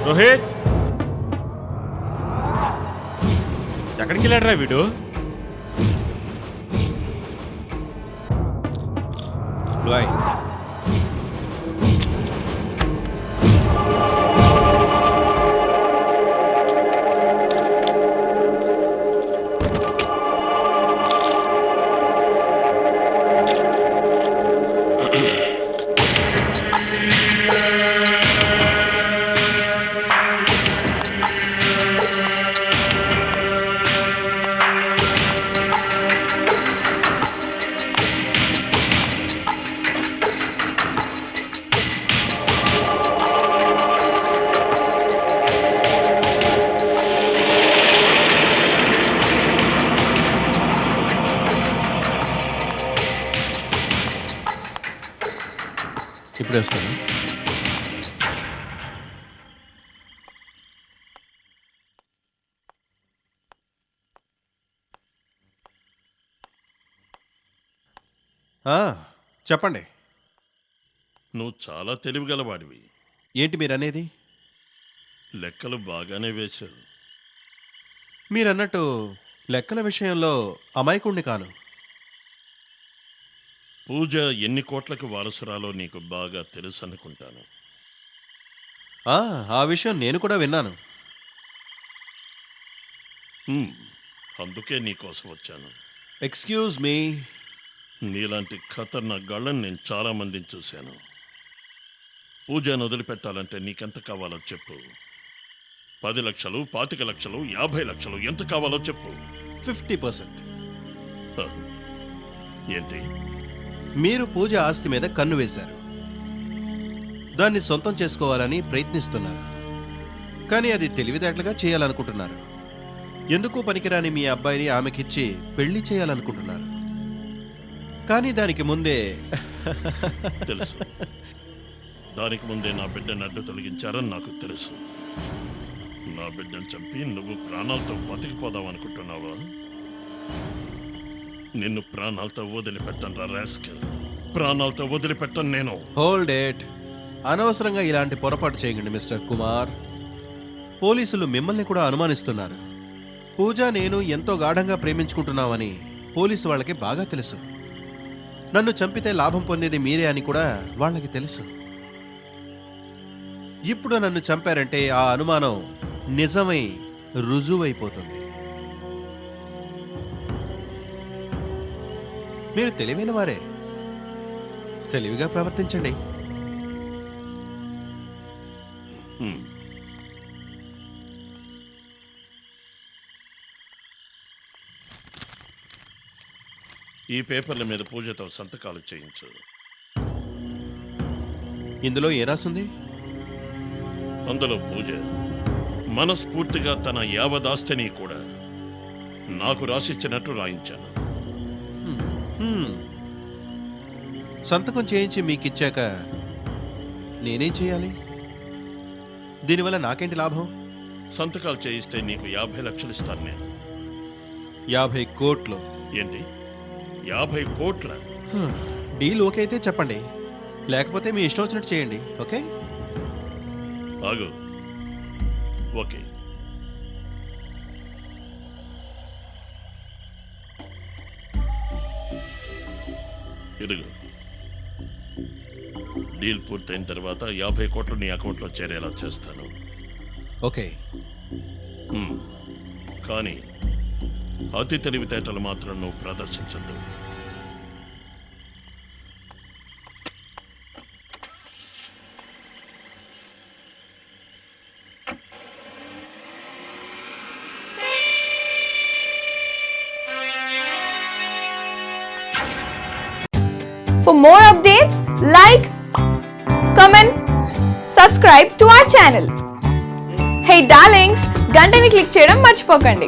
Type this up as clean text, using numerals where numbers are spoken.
రోహిత్, ఎక్కడికి వెళ్ళాడురా వీడు? బాయ్. ఇప్పుడే వస్తాను. చెప్పండి. నువ్వు చాలా తెలివిగలవాడివి. ఏంటి మీరనేది? లెక్కలు బాగానే వేశావు. మీరన్నట్టు లెక్కల విషయంలో అమాయకుణ్ణి కాను. పూజ ఎన్ని కోట్లకు వారసురాలో నీకు బాగా తెలుసు అనుకుంటాను. ఆ విషయం నేను కూడా విన్నాను. అందుకే నీకోసం వచ్చాను. Excuse me. నీలాంటి ఖతర్నాక్ గాళ్ళని నేను చాలా మందిని చూశాను. పూజను వదిలిపెట్టాలంటే నీకెంత కావాలో చెప్పు. 10 లక్షలు, 25 లక్షలు, 50 లక్షలు, ఎంత కావాలో చెప్పు. 50%. ఏంటి? మీరు పూజ ఆస్తి మీద కన్ను వేశారు. దాన్ని సొంతం చేసుకోవాలని ప్రయత్నిస్తున్నారు. కానీ అది తెలివితేటలుగా చేయాలనుకుంటున్నారు. ఎందుకు పనికిరాని మీ అబ్బాయిని ఆమెకిచ్చి పెళ్లి చేయాలనుకుంటున్నారు. కానీ దానికి ముందే తెలుసు. దానికి ముందే నా బిడ్డను అడ్డు తొలగించారని నాకు తెలుసు. నా బిడ్డను చంపి నువ్వు ప్రాణాలతో బతికిపోదాం అనుకుంటున్నావా? నిన్ను ప్రాణాలతో వదిలిపెట్టను రా రాస్కెల్. ప్రాణాలతో వదిలిపెట్టను నేను. Hold it. అనవసరంగా ఇలాంటి పొరపాటు చేయకండి మిస్టర్ కుమార్. పోలీసులు మిమ్మల్ని కూడా అనుమానిస్తున్నారు. పూజ నేను ఎంతో గాఢంగా ప్రేమించుకుంటున్నామని పోలీసు వాళ్ళకి బాగా తెలుసు. నన్ను చంపితే లాభం పొందేది మీరే అని కూడా వాళ్ళకి తెలుసు. ఇప్పుడు నన్ను చంపారంటే ఆ అనుమానం నిజమై రుజువైపోతుంది. మీరు తెలివైన వారే. తెలివిగా ప్రవర్తించండి. ఈ పేపర్ల మీద పూజతో సంతకాలు చేయించు. ఇందులో ఏ రాసుంది? అందులో పూజ మనస్ఫూర్తిగా తన యావదాస్తిని కూడా నాకు రాసిచ్చినట్టు రాయించాను. సంతకం చేయించి మీకిచ్చాక నేనేం చేయాలి? దీనివల్ల నాకేంటి లాభం? సంతకాలు చేయిస్తే నీకు 50 లక్షలు ఇస్తాను నేను. 50 కోట్లు. ఏంటి 50 కోట్ల? డీల్ ఓకే అయితే చెప్పండి, లేకపోతే మీ ఇష్టం వచ్చినట్టు చేయండి. ఓకే? ఆగు. ఓకే. ఇదిగో డీల్ పూర్తయిన తర్వాత 50 కోట్లు నీ అకౌంట్లో చేరేలా చేస్తాను. ఓకే. కానీ అతి తెలివితేటలు మాత్రం నువ్వు ప్రదర్శించద్దు. For more updates, like, comment, subscribe to our channel. Hey darlings, గంటని click చేయడం మర్చిపోకండి.